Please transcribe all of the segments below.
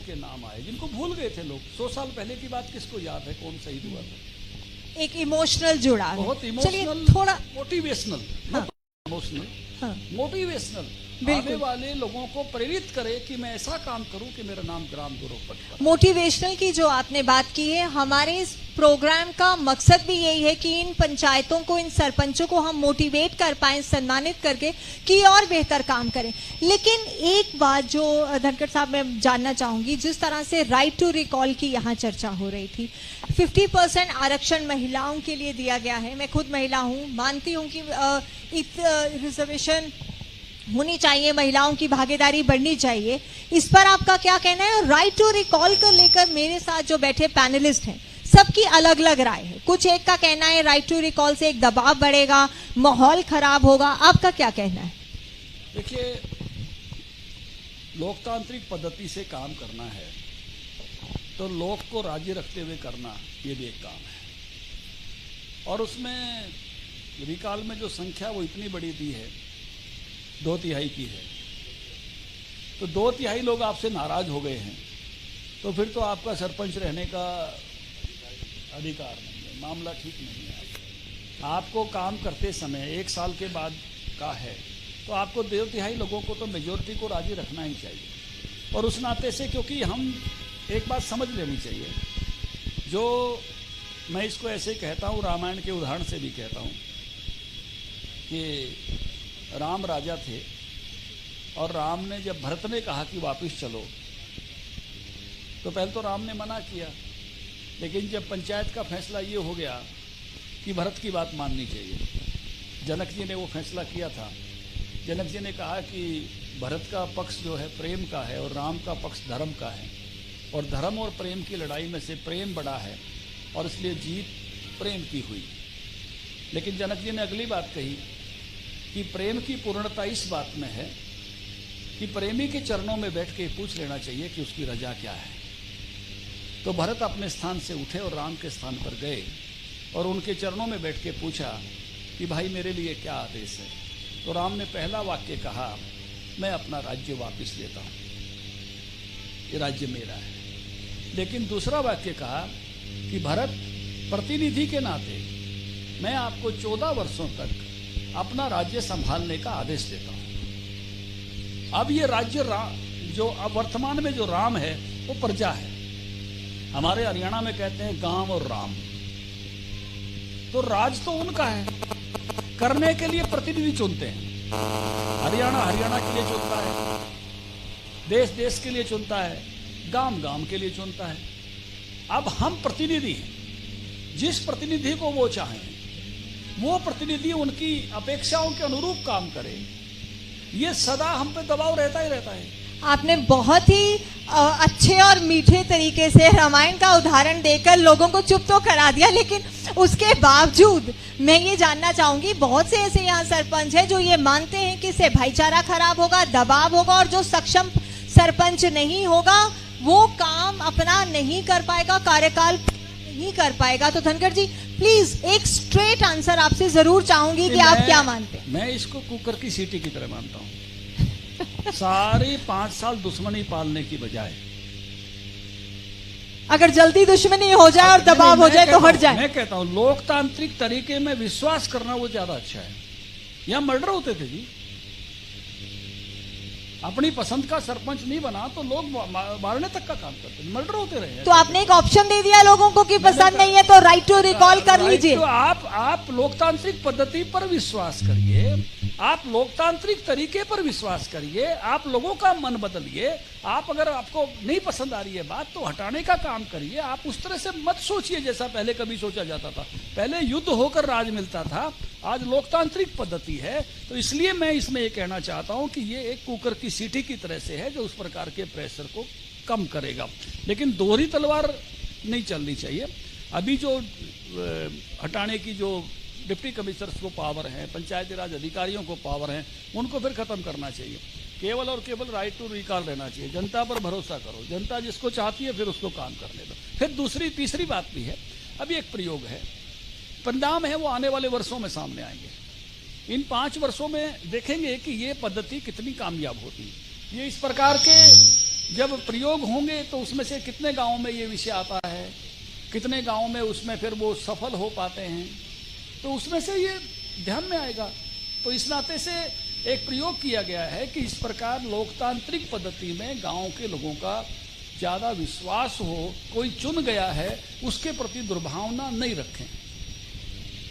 के नाम आए जिनको भूल गए थे लोग। 100 साल पहले की बात किसको याद है, कौन शहीद हुआ था? एक इमोशनल जुड़ा है, बहुत चलिए इमोशनल, थोड़ा मोटिवेशनल, हाँ। इमोशनल, हाँ। मोटिवेशनल, आने वाले लोगों को प्रेरित करे कि मैं ऐसा काम करूं कि मेरा नाम ग्राम गौरव पट पाए। मोटिवेशनल की जो आपने बात की है, हमारे इस प्रोग्राम का मकसद भी यही है कि इन पंचायतों को, इन सरपंचों को हम मोटिवेट कर पाएं, सम्मानित करके कि और बेहतर काम करें। लेकिन एक बात जो धनखड़ साहब मैं जानना चाहूंगी, जिस तरह से राइट टू रिकॉल की यहाँ चर्चा हो रही थी, 50% आरक्षण महिलाओं के लिए दिया गया है। मैं खुद महिला हूँ, मानती हूँ कि रिजर्वेशन होनी चाहिए, महिलाओं की भागीदारी बढ़नी चाहिए। इस पर आपका क्या कहना है? राइट टू रिकॉल को लेकर मेरे साथ जो बैठे पैनलिस्ट हैं, सबकी अलग अलग राय है। कुछ एक का कहना है राइट टू रिकॉल से एक दबाव बढ़ेगा, माहौल खराब होगा, आपका क्या कहना है? देखिए, लोकतांत्रिक पद्धति से काम करना है तो लोक को राजी रखते हुए करना, ये भी एक काम है। और उसमें रिकॉल में जो संख्या वो इतनी बड़ी दी है, 2/3 की है, तो 2/3 लोग आपसे नाराज हो गए हैं, तो फिर तो आपका सरपंच रहने का अधिकार नहीं है, मामला ठीक नहीं है। आपको काम करते समय 1 साल के बाद का है तो आपको 2/3 लोगों को तो मेजोरिटी को राजी रखना ही चाहिए। और उस नाते से, क्योंकि हम एक बात समझ लेनी चाहिए, जो मैं इसको ऐसे कहता हूँ, रामायण के उदाहरण से भी कहता हूँ कि राम राजा थे और राम ने जब भरत ने कहा कि वापस चलो, तो पहले तो राम ने मना किया, लेकिन जब पंचायत का फैसला ये हो गया कि भरत की बात माननी चाहिए, जनक जी ने वो फैसला किया था। जनक जी ने कहा कि भरत का पक्ष जो है प्रेम का है और राम का पक्ष धर्म का है, और धर्म और प्रेम की लड़ाई में से प्रेम बड़ा है और इसलिए जीत प्रेम की हुई। लेकिन जनक जी ने अगली बात कही कि प्रेम की पूर्णता इस बात में है कि प्रेमी के चरणों में बैठ के पूछ लेना चाहिए कि उसकी रजा क्या है। तो भरत अपने स्थान से उठे और राम के स्थान पर गए और उनके चरणों में बैठ के पूछा कि भाई मेरे लिए क्या आदेश है। तो राम ने पहला वाक्य कहा, मैं अपना राज्य वापस लेता हूँ, ये राज्य मेरा है। लेकिन दूसरा वाक्य कहा कि भरत, प्रतिनिधि के नाते मैं आपको 14 वर्षों तक अपना राज्य संभालने का आदेश देता हूं। अब ये राज्य जो अब वर्तमान में जो राम है वो प्रजा है। हमारे हरियाणा में कहते हैं गांव और राम, तो राज तो उनका है, करने के लिए प्रतिनिधि चुनते हैं। हरियाणा हरियाणा के लिए चुनता है, देश देश के लिए चुनता है, गांव गांव के लिए चुनता है। अब हम प्रतिनिधि हैं, जिस प्रतिनिधि को वो चाहें वो प्रतिनिधि उनकी अपेक्षाओं के अनुरूप काम करे, ये सदा हम पे दबाव रहता ही रहता है। आपने बहुत ही अच्छे और मीठे तरीके से रामायण का उदाहरण देकर लोगों को चुप तो करा दिया, लेकिन उसके बावजूद मैं ये जानना चाहूंगी, बहुत से ऐसे यहाँ सरपंच हैं जो ये मानते हैं कि इससे भाईचारा खराब होगा, दबाव होगा, और जो सक्षम सरपंच नहीं होगा वो काम अपना नहीं कर पाएगा, कार्यकाल नहीं कर पाएगा। तो धनखड़ जी प्लीज एक स्ट्रेट आंसर आपसे जरूर चाहूंगी कि आप क्या मानते हैं? मैं इसको कुकर की सीटी की तरह मानता हूं। सारे 5 साल दुश्मनी पालने की बजाय अगर जल्दी दुश्मनी हो जाए और दबाव हो जाए तो हट जाए। मैं कहता हूं लोकतांत्रिक तरीके में विश्वास करना वो ज्यादा अच्छा है। यहां मर्डर होते थे जी, अपनी पसंद का सरपंच नहीं बना तो लोग मारने तक का काम करते, मर्डर होते रहे। तो आपने एक ऑप्शन दे दिया लोगों को कि पसंद नहीं है तो राइट टू रिकॉल कर लीजिए। तो आप लोकतांत्रिक पद्धति पर विश्वास करिए, आप लोकतांत्रिक तरीके पर विश्वास करिए, आप लोगों का मन बदलिए। आप अगर आपको नहीं पसंद आ रही है बात तो हटाने का काम करिए। आप उस तरह से मत सोचिए जैसा पहले कभी सोचा जाता था। पहले युद्ध होकर राज मिलता था, आज लोकतांत्रिक पद्धति है। तो इसलिए मैं इसमें ये कहना चाहता हूं कि ये एक कुकर की सीटी की तरह से है जो उस प्रकार के प्रेशर को कम करेगा, लेकिन दोहरी तलवार नहीं चलनी चाहिए। अभी जो हटाने की जो डिप्टी कमिश्नर्स को पावर है, पंचायती राज अधिकारियों को पावर है, उनको फिर खत्म करना चाहिए। केवल और केवल राइट टू रिकॉल रहना चाहिए। जनता पर भरोसा करो, जनता जिसको चाहती है फिर उसको काम करने दो। फिर तीसरी बात भी है, अभी एक प्रयोग है, परिणाम है वो आने वाले वर्षों में सामने आएंगे। इन 5 वर्षों में देखेंगे कि ये पद्धति कितनी कामयाब होती है। ये इस प्रकार के जब प्रयोग होंगे तो उसमें से कितने गांव में ये विषय आता है, कितने गांव में उसमें फिर वो सफल हो पाते हैं, तो उसमें से ये ध्यान में आएगा। तो इस नाते से एक प्रयोग किया गया है कि इस प्रकार लोकतांत्रिक पद्धति में गांव के लोगों का ज़्यादा विश्वास हो, कोई चुन गया है उसके प्रति दुर्भावना नहीं रखें।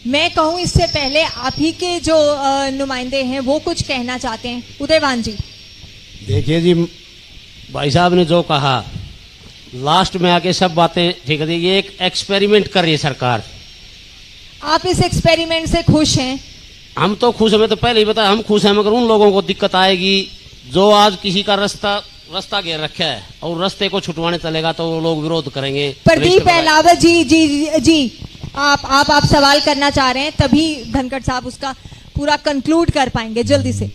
मैं कहूं इससे पहले आप ही के जो नुमाइंदे हैं वो कुछ कहना चाहते हैं। उदयवान जी। देखिए जी, भाई साहब ने जो कहा लास्ट में आके सब बातें ठीक है। ये एक एक्सपेरिमेंट कर रही है सरकार। आप इस एक्सपेरिमेंट से खुश हैं? हम तो खुश हैं, मैं तो पहले ही बताया हम खुश हैं, मगर उन लोगों को दिक्कत आएगी जो आज किसी का रास्ता घेर रखा है और रास्ते को छुटवाने चलेगा तो वो लोग विरोध करेंगे। प्रदीप अहलावत जी आप सवाल करना चाह रहे हैं, तभी धनखड़ साहब उसका पूरा कंक्लूड कर पाएंगे जल्दी से।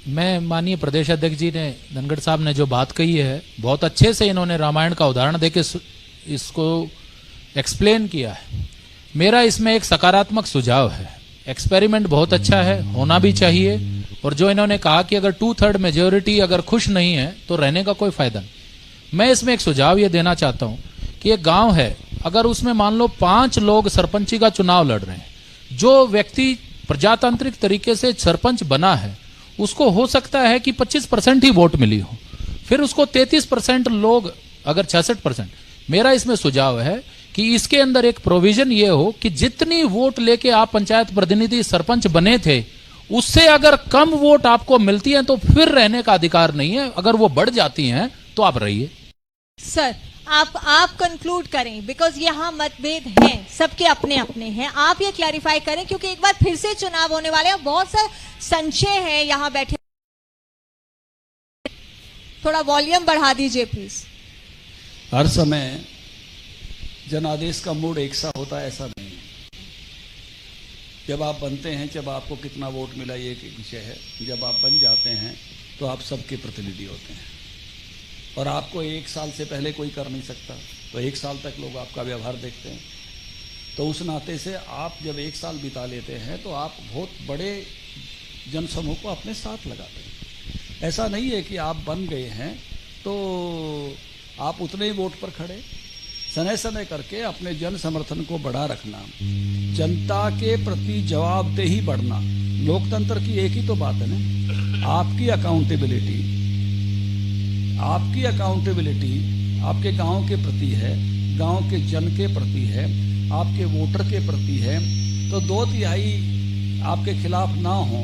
मैं माननीय प्रदेश अध्यक्ष जी ने, धनखड़ साहब ने जो बात कही है बहुत अच्छे से इन्होंने रामायण का उदाहरण देके इसको एक्सप्लेन किया है। मेरा इसमें एक सकारात्मक सुझाव है। एक्सपेरिमेंट बहुत अच्छा है, होना भी चाहिए। और जो इन्होंने कहा कि अगर 2/3 मेजोरिटी अगर खुश नहीं है तो रहने का कोई फायदा नहीं। मैं इसमें एक सुझाव ये देना चाहता हूं कि एक गांव है, अगर उसमें मान लो 5 लोग सरपंची का चुनाव लड़ रहे हैं, जो व्यक्ति प्रजातांत्रिक तरीके से सरपंच बना है उसको हो सकता है कि 25% ही वोट मिली हो, फिर उसको 33% लोग, अगर 66%। मेरा इसमें सुझाव है कि इसके अंदर एक प्रोविजन ये हो कि जितनी वोट लेके आप पंचायत प्रतिनिधि सरपंच बने थे उससे अगर कम वोट आपको मिलती है तो फिर रहने का अधिकार नहीं है, अगर वो बढ़ जाती हैं तो आप रहिए। सर आप कंक्लूड करें, बिकॉज यहाँ मतभेद हैं, सबके अपने अपने हैं। आप ये क्लैरिफाई करें क्योंकि एक बार फिर से चुनाव होने वाले हैं, बहुत सा संशय है यहाँ बैठे। थोड़ा वॉल्यूम बढ़ा दीजिए प्लीज। हर समय जनादेश का मूड एक सा होता है, ऐसा नहीं है। जब आप बनते हैं, जब आपको कितना वोट मिला ये एक विषय है, जब आप बन जाते हैं तो आप सबके प्रतिनिधि होते हैं और आपको 1 साल से पहले कोई कर नहीं सकता, तो 1 साल तक लोग आपका व्यवहार देखते हैं। तो उस नाते से आप जब 1 साल बिता लेते हैं तो आप बहुत बड़े जनसमूह को अपने साथ लगाते हैं। ऐसा नहीं है कि आप बन गए हैं तो आप उतने ही वोट पर खड़े। समय समय करके अपने जन समर्थन को बढ़ा रखना, जनता के प्रति जवाबदेही बढ़ना। लोकतंत्र की एक ही तो बात है ना, आपकी अकाउंटेबिलिटी आपके गांव के प्रति है, गांव के जन के प्रति है, आपके वोटर के प्रति है। तो 2/3 आपके खिलाफ ना हो,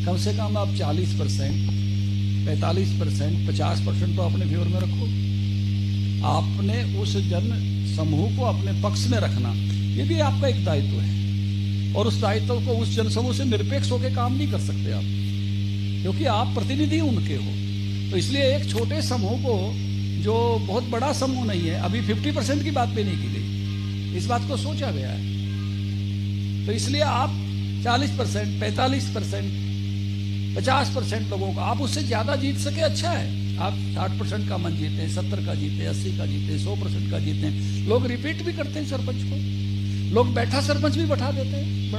कम से कम आप 40%, 45%, 50% तो अपने फेवर में रखो। आपने उस जन समूह को अपने पक्ष में रखना, ये भी आपका एक दायित्व है। और उस दायित्व को उस जन समूह से निरपेक्ष होकर काम नहीं कर सकते आप, क्योंकि आप प्रतिनिधि उनके हो। तो इसलिए एक छोटे समूह को, जो बहुत बड़ा समूह नहीं है, अभी 50% की बात भी नहीं की गई, इस बात को सोचा गया है। तो इसलिए आप 40%, 45%, 50% लोगों का आप उससे ज्यादा जीत सके, अच्छा है। आप 60% का मन जीते हैं, 70 का जीते हैं, 80 का जीते हैं, 100% का जीते हैं। लोग रिपीट भी करते हैं सरपंच को, लोग बैठा सरपंच भी बैठा देते हैं।